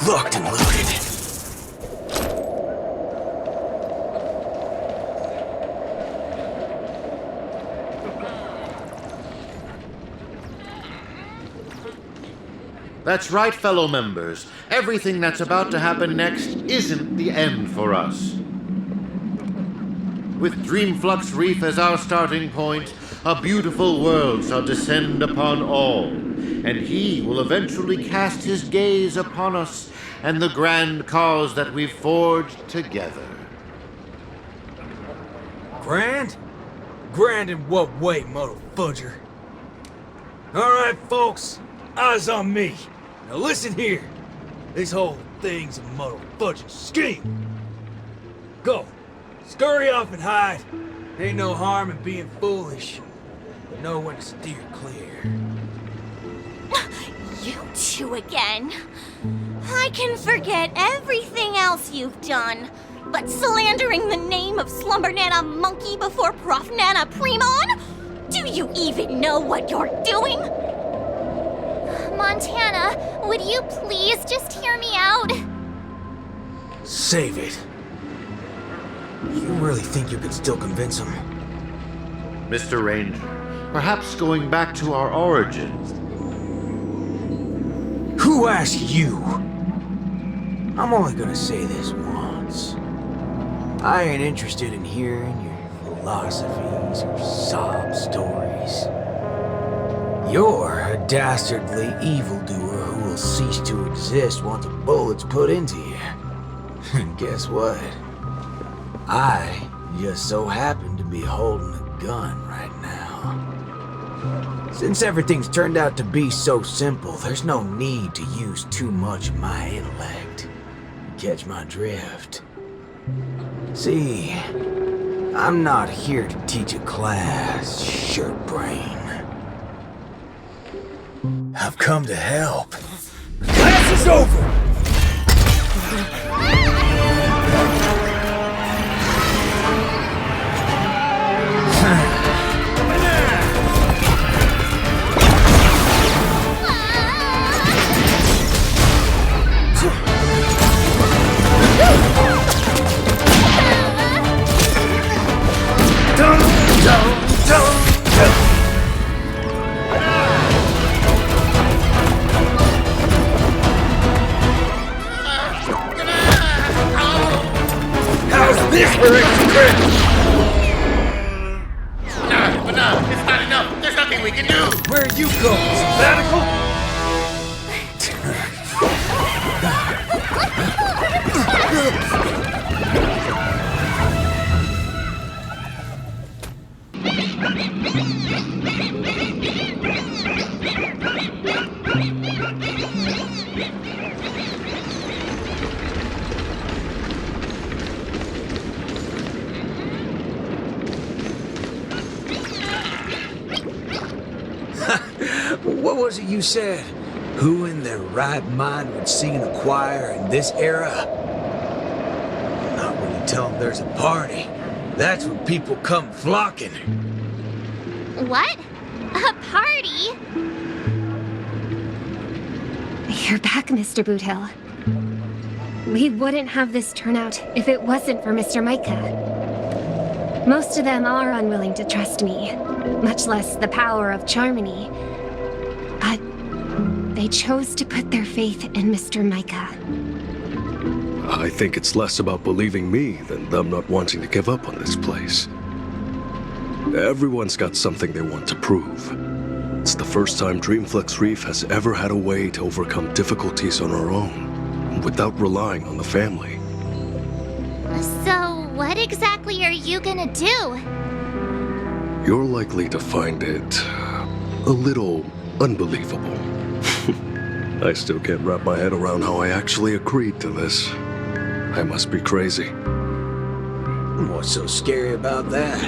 Locked and loaded. That's right, fellow members. Everything that's about to happen next isn't the end for us. With Dreamflux Reef as our starting point, a beautiful world shall descend upon all, and he will eventually cast his gaze upon us and the grand cause that we've forged together. Grand? Grand in what way, motherfudger? Alright, folks, eyes on me. Now listen here. This whole thing's a motherfudging scheme. Go. Scurry off and hide. Ain't no harm in being foolish. But know when to steer clear. You two again. I can forget everything else you've done. But slandering the name of Slumbernana Monkey before Prof Nana Primon? Do you even know what you're doing? Montana, would you please just hear me out? Save it. You really think you could still convince him? Mr. Ranger, perhaps going back to our origins. Who asked you? I'm only gonna say this once. I ain't interested in hearing your philosophies or sob stories. You're a dastardly evildoer who will cease to exist once a bullet's put into you. And guess what? I just so happen to be holding a gun right now. Since everything's turned out to be so simple, there's no need to use too much of my intellect. Catch my drift? See, I'm not here to teach a class, shirt brain. I've come to help. The class is over! How's this for extra credit? No, it's not enough. There's nothing we can do. Where are you going? Sabbatical? What was it you said? Who in their right mind would sing in a choir in this era? Not when you tell them there's a party. That's when people come flocking. What? A party? You're back, Mr. Boothill. We wouldn't have this turnout if it wasn't for Mr. Micah. Most of them are unwilling to trust me, much less the power of Charmony. But they chose to put their faith in Mr. Micah. I think it's less about believing me than them not wanting to give up on this place. Everyone's got something they want to prove. It's the first time Dreamflux Reef has ever had a way to overcome difficulties on our own, without relying on the family. So, what exactly are you gonna do? You're likely to find it a little unbelievable. I still can't wrap my head around how I actually agreed to this. I must be crazy. What's so scary about that?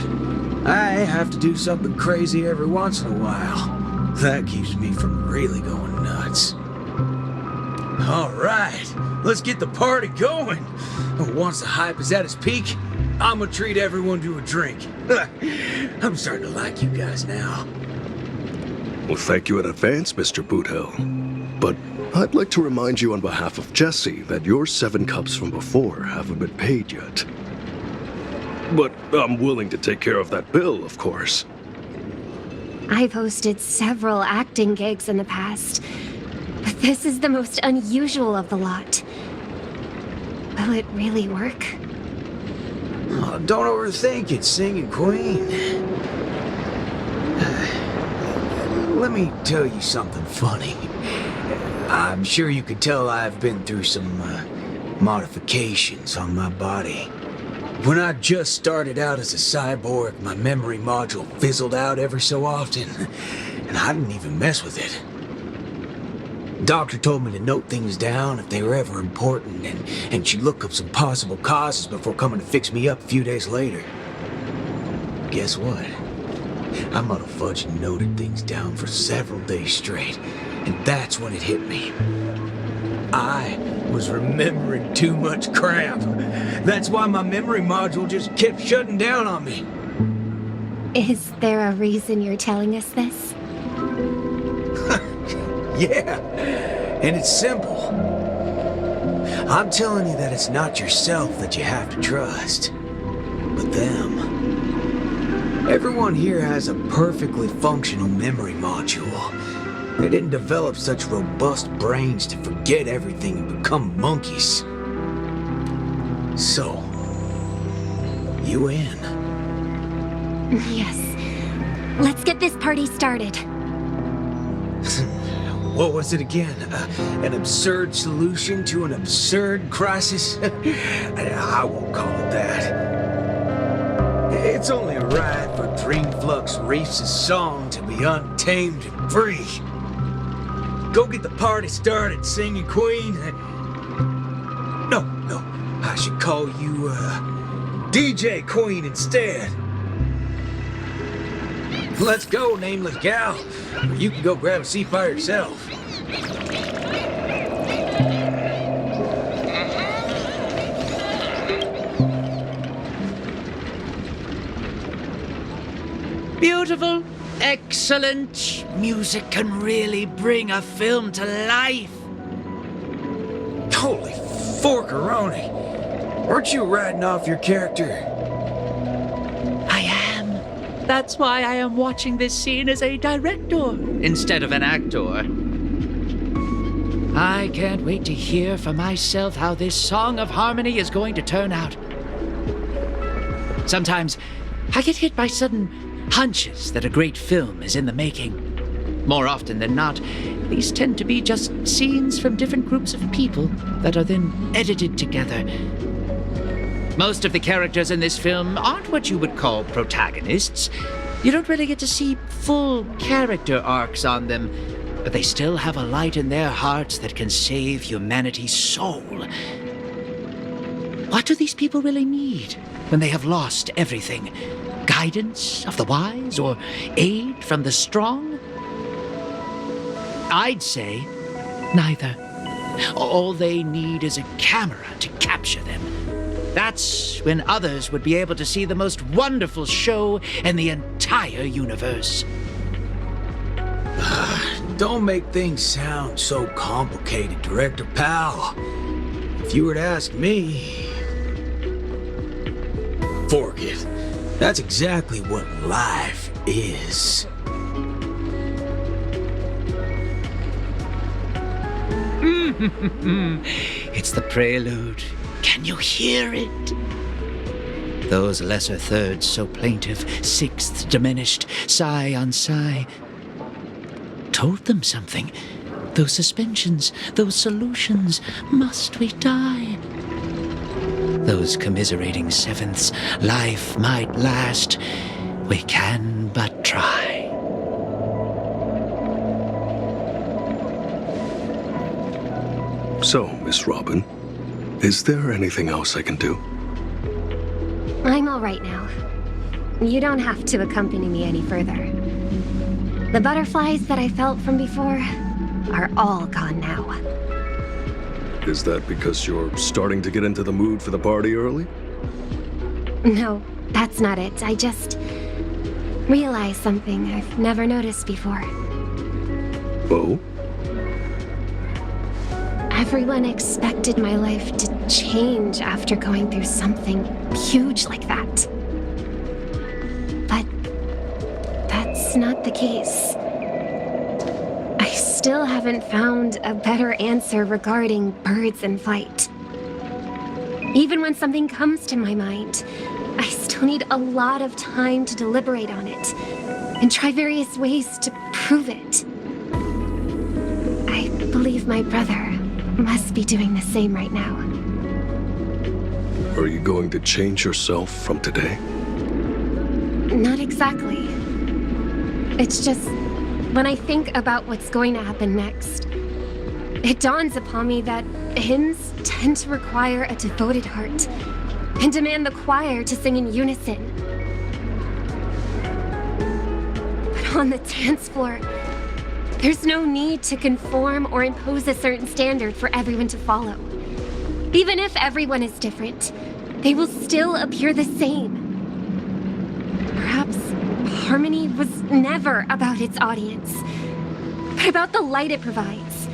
I have to do something crazy every once in a while. That keeps me from really going nuts. All right, let's get the party going. Once the hype is at its peak, I'm gonna treat everyone to a drink. I'm starting to like you guys now. Well, thank you in advance, Mr. Boothill. But I'd like to remind you on behalf of Jesse that your 7 cups from before haven't been paid yet. But I'm willing to take care of that bill, of course. I've hosted several acting gigs in the past, but this is the most unusual of the lot. Will it really work? Oh, don't overthink it, Singing Queen. Let me tell you something funny. I'm sure you can tell I've been through some modifications on my body. When I just started out as a cyborg, my memory module fizzled out every so often, and I didn't even mess with it. Doctor told me to note things down if they were ever important, and she'd look up some possible causes before coming to fix me up a few days later. Guess what? I motherfudged and noted things down for several days straight, and that's when it hit me. I was remembering too much crap. That's why my memory module just kept shutting down on me. Is there a reason you're telling us this? Yeah, and it's simple. I'm telling you that it's not yourself that you have to trust, but them. Everyone here has a perfectly functional memory module. They didn't develop such robust brains to forget everything and become monkeys. So, you in? Yes. Let's get this party started. What was it again? An absurd solution to an absurd crisis? I won't call it that. It's only right for Dreamflux Reefs' song to be untamed and free. Go get the party started, Singing Queen. No, I should call you, DJ Queen instead. Let's go, nameless gal. Or you can go grab a seat by yourself. Beautiful, excellent. Music can really bring a film to life. Holy forkaroni. Weren't you riding off your character? I am. That's why I am watching this scene as a director instead of an actor. I can't wait to hear for myself how this song of harmony is going to turn out. Sometimes I get hit by sudden hunches that a great film is in the making. More often than not, these tend to be just scenes from different groups of people that are then edited together. Most of the characters in this film aren't what you would call protagonists. You don't really get to see full character arcs on them, but they still have a light in their hearts that can save humanity's soul. What do these people really need when they have lost everything? Guidance of the wise or aid from the strong? I'd say neither. All they need is a camera to capture them. That's when others would be able to see the most wonderful show in the entire universe. Don't make things sound so complicated, Director Pal. If you were to ask me, fork it. That's exactly what life is. It's the prelude. Can you hear it? Those lesser thirds so plaintive, sixths diminished, sigh on sigh, told them something. Those suspensions, those solutions, must we die? Those commiserating sevenths, life might last, we can but try. So, Miss Robin, is there anything else I can do? I'm all right now. You don't have to accompany me any further. The butterflies that I felt from before are all gone now. Is that because you're starting to get into the mood for the party early? No, that's not it. I just realized something I've never noticed before. Oh? Everyone expected my life to change after going through something huge like that. But that's not the case. I still haven't found a better answer regarding birds in flight. Even when something comes to my mind, I still need a lot of time to deliberate on it and try various ways to prove it. I believe my brother must be doing the same right now. Are you going to change yourself from today? Not exactly. It's just, when I think about what's going to happen next, it dawns upon me that hymns tend to require a devoted heart and demand the choir to sing in unison. But on the dance floor, there's no need to conform or impose a certain standard for everyone to follow. Even if everyone is different, they will still appear the same. Perhaps harmony was never about its audience, but about the light it provides.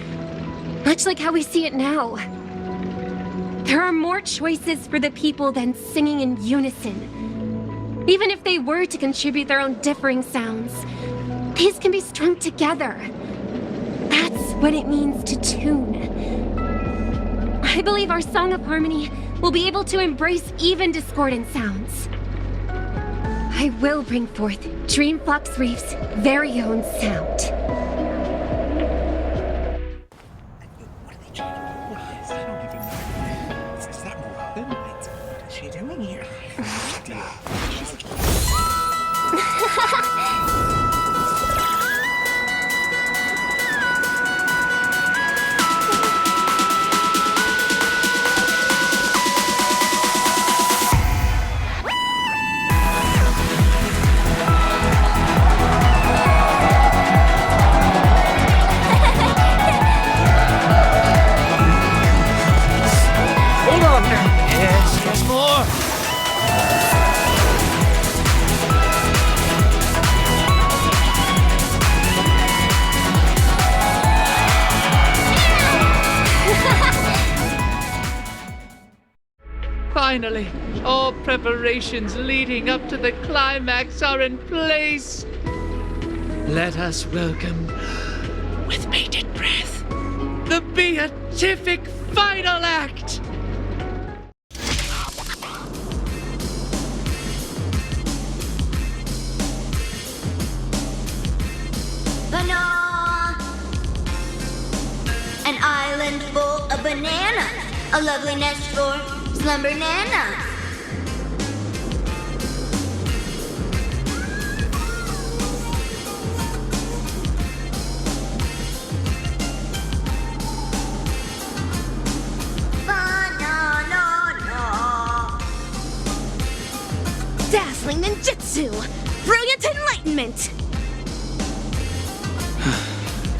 Much like how we see it now. There are more choices for the people than singing in unison. Even if they were to contribute their own differing sounds, these can be strung together. That's what it means to tune. I believe our Song of Harmony will be able to embrace even discordant sounds. I will bring forth Dreamflux Reef's very own sound. What are they trying to do? I don't even know. Is that Robin? What is she doing here? I have no idea. She's Finally, all preparations leading up to the climax are in place. Let us welcome, with bated breath, the beatific final act. Banana! An island full of bananas. A lovely nest for Slumbernanas. Banananana. Dazzling ninjutsu! Brilliant enlightenment!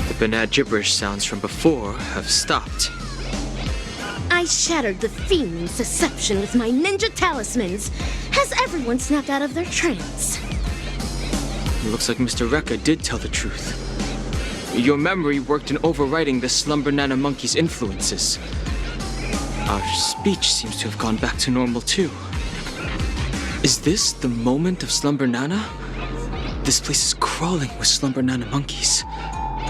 The banana gibberish sounds from before have stopped. I shattered the fiend's deception with my ninja talismans. Has everyone snapped out of their trance? It looks like Mr. Rekka did tell the truth. Your memory worked in overriding the Slumber-Nana monkey's influences. Our speech seems to have gone back to normal too. Is this the moment of Slumber-Nana? This place is crawling with Slumber-Nana monkeys.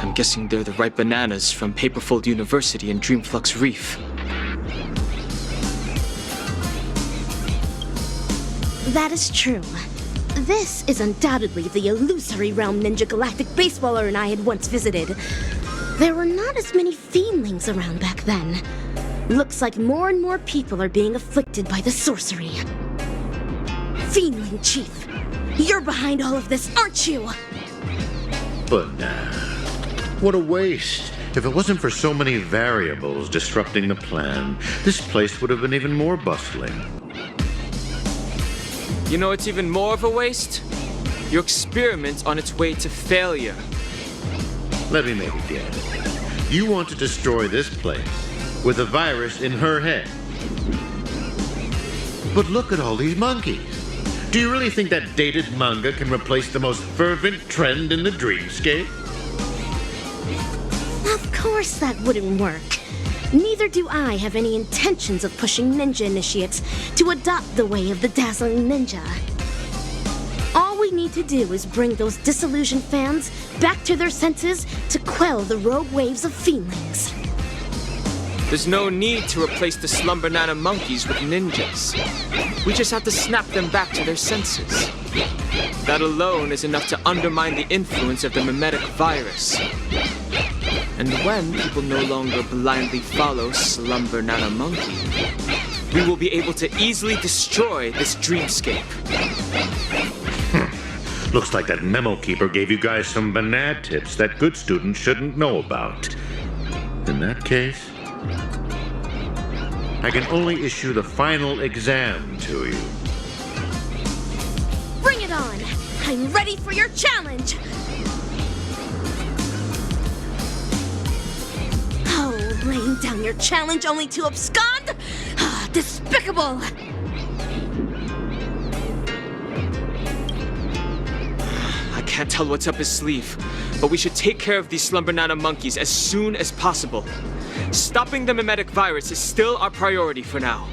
I'm guessing they're the right bananas from Paperfold University and Dreamflux Reef. That is true. This is undoubtedly the illusory realm Ninja Galactic Baseballer and I had once visited. There were not as many fiendlings around back then. Looks like more and more people are being afflicted by the sorcery. Fiendling Chief, you're behind all of this, aren't you? But what a waste. If it wasn't for so many variables disrupting the plan, this place would have been even more bustling. You know it's even more of a waste? Your experiment's on its way to failure. Let me make a guess. You want to destroy this place with a virus in her head. But look at all these monkeys. Do you really think that dated manga can replace the most fervent trend in the dreamscape? Of course that wouldn't work. neither do I have any intentions of pushing ninja initiates to adopt the way of the dazzling ninja. All we need to do is bring those disillusioned fans back to their senses to quell the rogue waves of feelings. There's no need to replace the Slumbernana monkeys with ninjas. We just have to snap them back to their senses. That alone is enough to undermine the influence of the mimetic virus. And when people no longer blindly follow Slumbernana monkey, we will be able to easily destroy this dreamscape. Looks like that memo keeper gave you guys some banana tips that good students shouldn't know about. In that case, I can only issue the final exam to you. Bring it on! I'm ready for your challenge! Oh, laying down your challenge only to abscond? Ah, despicable! I can't tell what's up his sleeve, but we should take care of these Slumbernana monkeys as soon as possible. Stopping the mimetic virus is still our priority for now.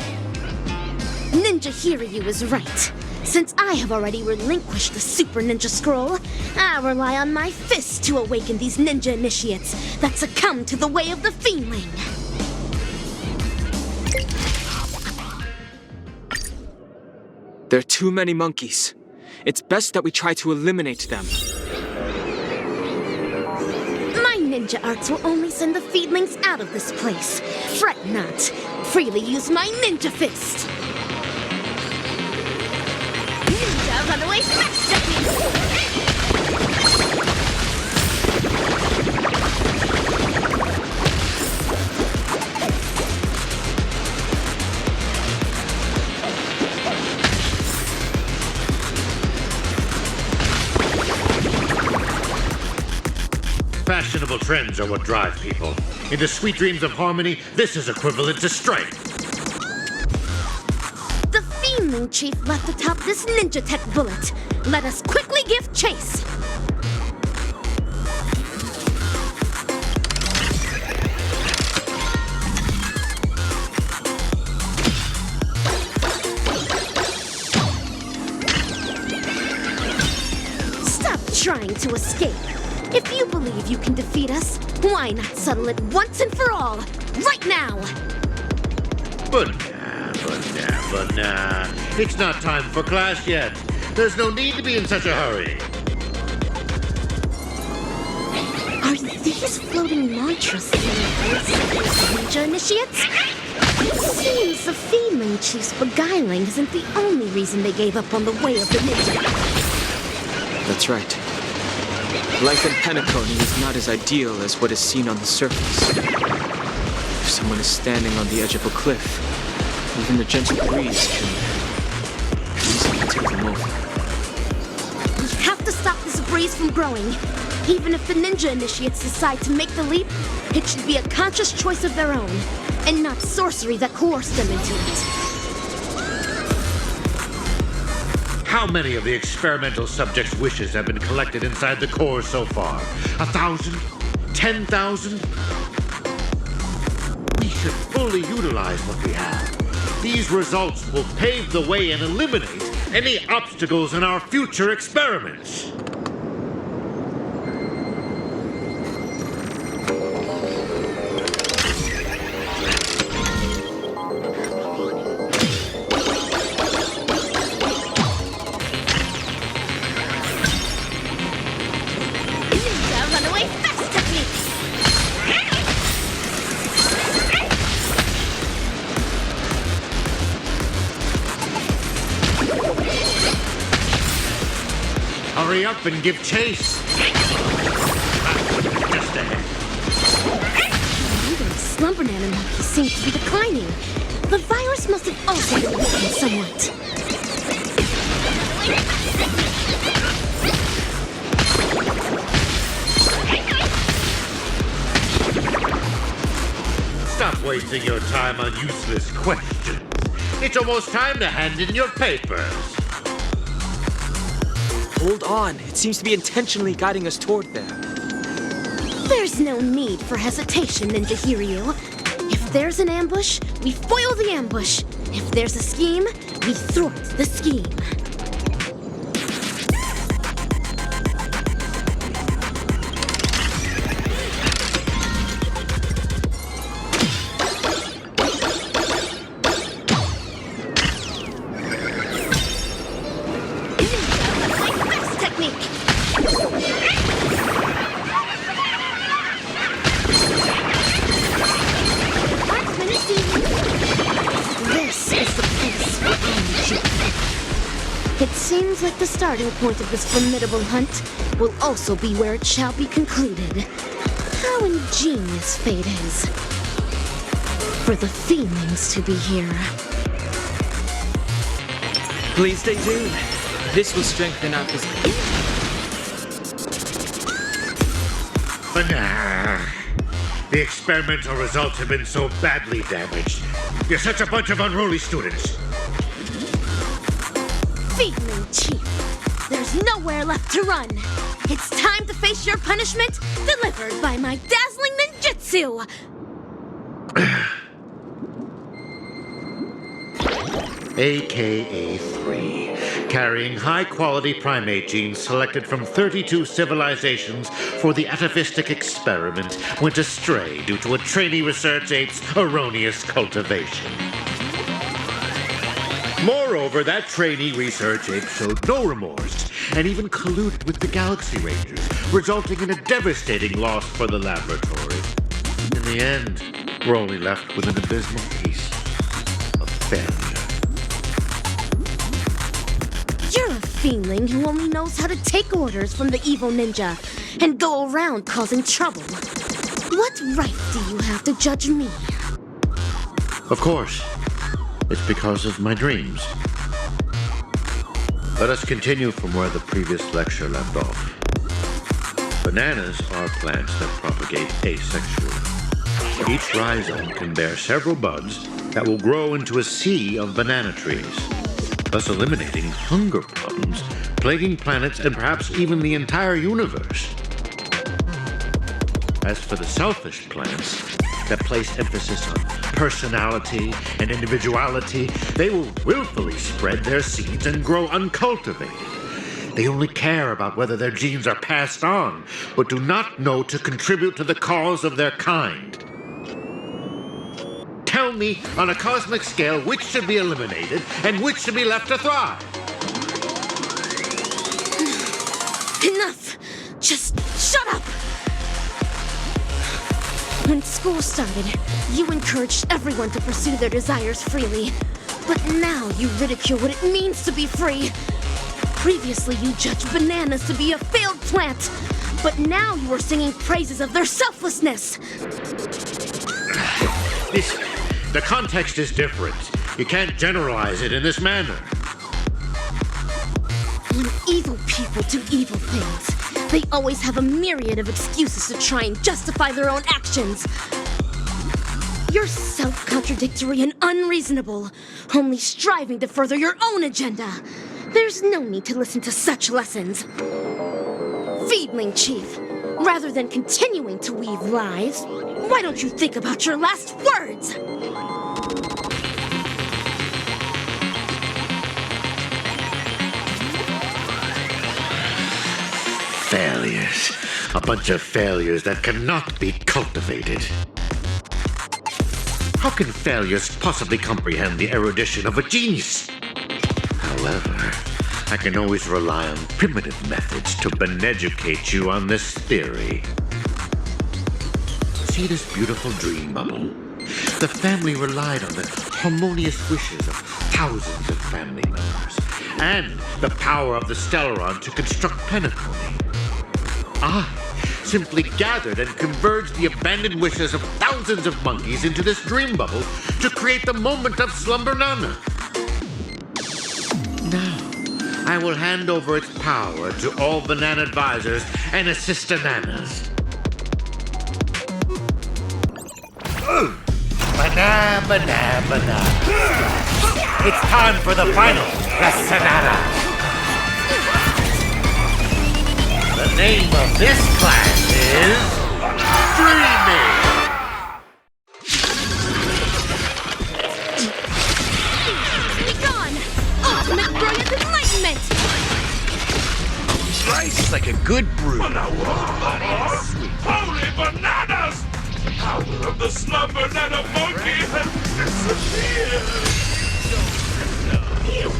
Ninja Hiryu is right. Since I have already relinquished the Super Ninja Scroll, I rely on my fists to awaken these ninja initiates that succumb to the way of the Fiendling. There are too many monkeys. It's best that we try to eliminate them. My ninja arts will only send the Fiendlings out of this place. Fret not. Freely use my ninja fist. Ninja runaway fast technique! Fashionable trends are what drive people. Into sweet dreams of harmony, this is equivalent to strife. The Fiendling Chief left atop this ninja tech bullet. Let us quickly give chase. Stop trying to escape. If you believe you can defeat us, why not settle it once and for all, right now? But nah. It's not time for class yet. There's no need to be in such a hurry. Are these floating mantras ninja initiates? It seems the Fiendling Chief's beguiling isn't the only reason they gave up on the way of the ninja. That's right. Life in Penacony is not as ideal as what is seen on the surface. If someone is standing on the edge of a cliff, even the gentle breeze can easily tip them over. We have to stop this breeze from growing. Even if the ninja initiates decide to make the leap, it should be a conscious choice of their own, and not sorcery that coerced them into it. How many of the experimental subjects' wishes have been collected inside the core so far? 1,000? 10,000? We should fully utilize what we have. These results will pave the way and eliminate any obstacles in our future experiments. Hurry up and give chase. Just ahead. Even the Slumbernana monkey seems to be declining. The virus must have also been weakened somewhat. Stop wasting your time on useless questions. It's almost time to hand in your papers. Hold on. It seems to be intentionally guiding us toward there. There's no need for hesitation, Ninja Hiryu. If there's an ambush, we foil the ambush. If there's a scheme, we thwart the scheme. Seems like the starting point of this formidable hunt will also be where it shall be concluded. How ingenious fate is. For the feelings to be here. Please stay tuned. This will strengthen our position. The experimental results have been so badly damaged. You're such a bunch of unruly students. Feedling Chief, there's nowhere left to run. It's time to face your punishment, delivered by my dazzling ninjutsu. AKA 3, carrying high-quality primate genes selected from 32 civilizations for the atavistic experiment, went astray due to a trainee research ape's erroneous cultivation. Moreover, that trainee research ape showed no remorse and even colluded with the Galaxy Rangers, resulting in a devastating loss for the laboratory. In the end, we're only left with an abysmal piece of failure. You're a feeling who only knows how to take orders from the evil ninja and go around causing trouble. What right do you have to judge me? Of course. It's because of my dreams. Let us continue from where the previous lecture left off. Bananas are plants that propagate asexually. Each rhizome can bear several buds that will grow into a sea of banana trees, thus eliminating hunger problems, plaguing planets and perhaps even the entire universe. As for the selfish plants that place emphasis on personality and individuality, they will willfully spread their seeds and grow uncultivated. They only care about whether their genes are passed on, but do not know to contribute to the cause of their kind. Tell me, on a cosmic scale, which should be eliminated and which should be left to thrive? Enough! Just shut up! When school started, you encouraged everyone to pursue their desires freely. But now you ridicule what it means to be free. Previously, you judged bananas to be a failed plant. But now you are singing praises of their selflessness. The context is different. You can't generalize it in this manner. When evil people do evil things, they always have a myriad of excuses to try and justify their own actions. You're self-contradictory and unreasonable, only striving to further your own agenda. There's no need to listen to such lessons. Feedling Chief, rather than continuing to weave lies, why don't you think about your last words? Failures. A bunch of failures that cannot be cultivated. How can failures possibly comprehend the erudition of a genius? However, I can always rely on primitive methods to beneducate you on this theory. See this beautiful dream bubble? The family relied on the harmonious wishes of thousands of family members and the power of the Stellaron to construct Penacony. I simply gathered and converged the abandoned wishes of thousands of monkeys into this dream bubble to create the moment of Slumber-Nana. Now, I will hand over its power to all banana advisors and assist-nanas. Banana, banana, banana. It's time for the final Banananana. The name of this class is Dreaming. Life's like a good brew. Holy bananas! The power of the slumber nana monkey has disappeared! You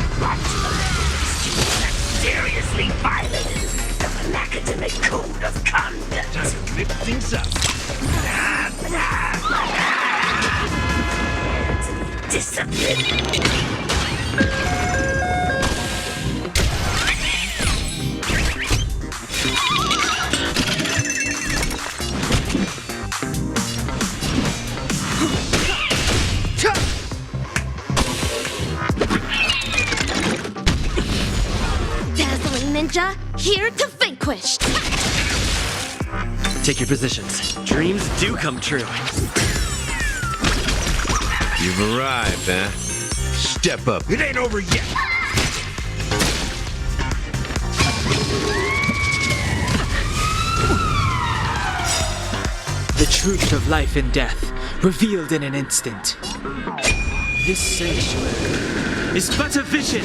seriously violated the academic code of conduct. Time to mix things up. Discipline. Dazzling ninja, here to vanquish. Take your positions. Dreams do come true. You've arrived, huh? Step up. It ain't over yet. The truth of life and death, revealed in an instant. This sanctuary is but a vision.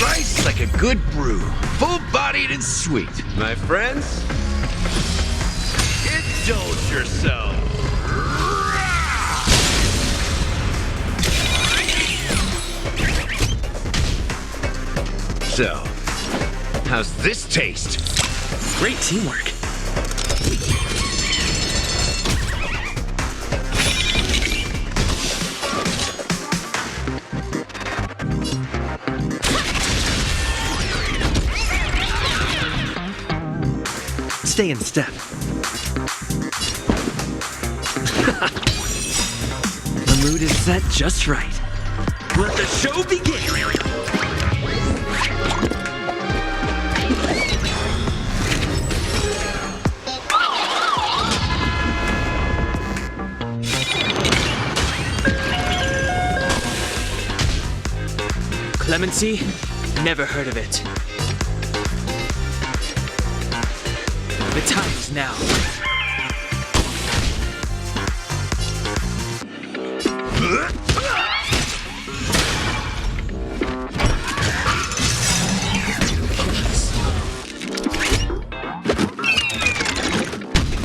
Life's like a good brew, full-bodied and sweet. My friends, indulge yourself. So, how's this taste? Great teamwork. Stay in step. The mood is set just right. Let the show begin! Clemency? Never heard of it. The time is now.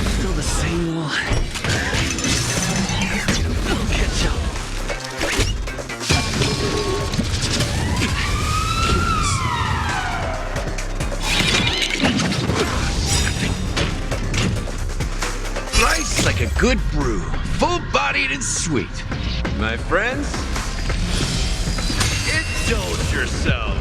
Still the same one. Catch up. Life's like a good brew, full-bodied and sweet. My friends, indulge yourself.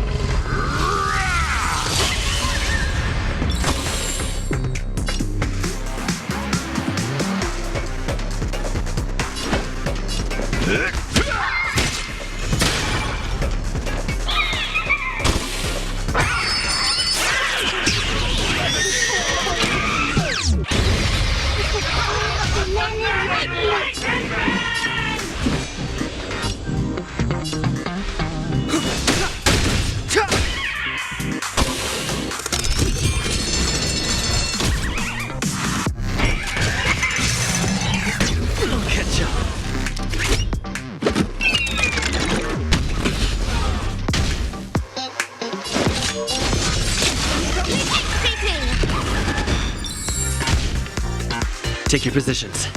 Take your positions.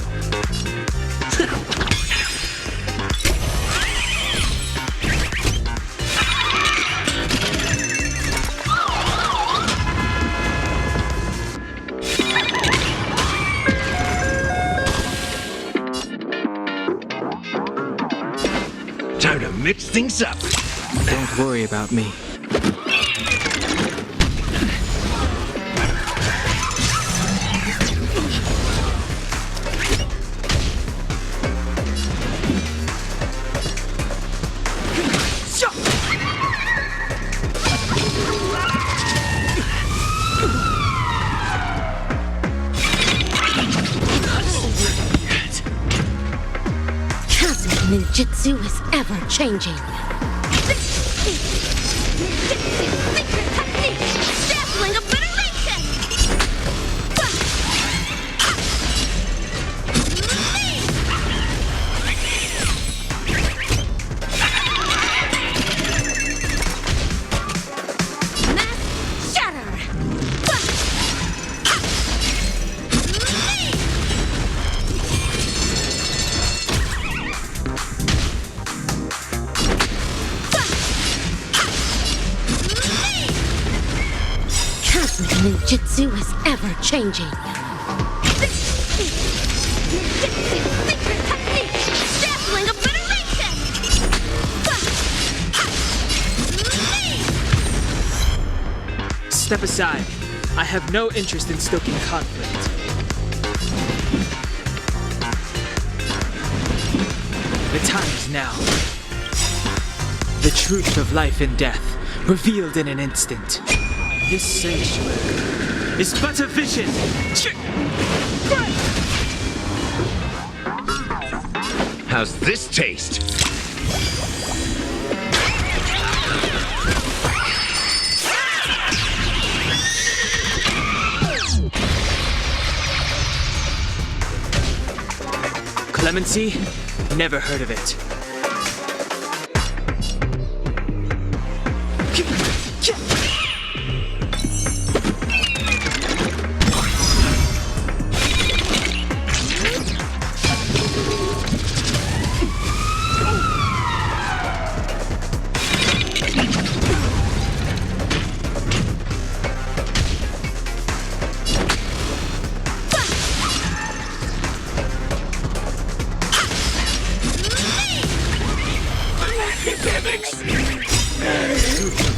Time to mix things up. Don't worry about me. Chasm ninjutsu is ever-changing. Dazzling obliteration! Mass shatter! Cosmic ninjutsu is ever-changing. Secret technique! Dazzling obliteration! Step aside. I have no interest in stoking conflict. The time is now. The truth of life and death, revealed in an instant. This sanctuary is but a vision. How's this taste? Clemency? Never heard of it.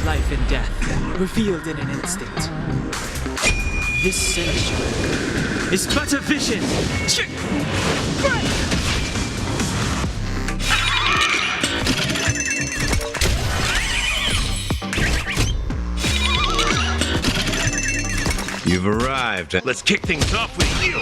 Life and death, revealed in an instant. This sanctuary is but a vision. You've arrived. Let's kick things off with you.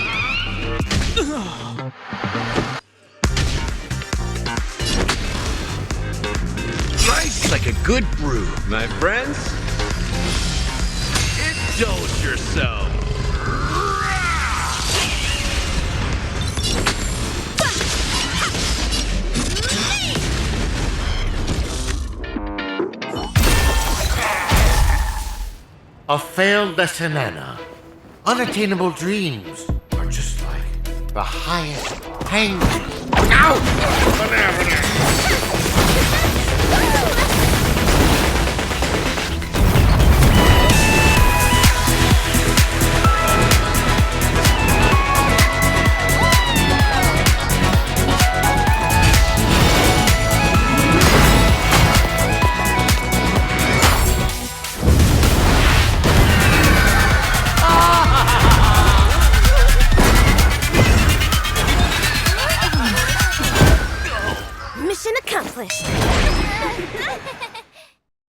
Rice like a good brew, my friends. Indulge yourself. A failed Banananana. Unattainable dreams are just like the highest hang. Ow! Mission accomplished.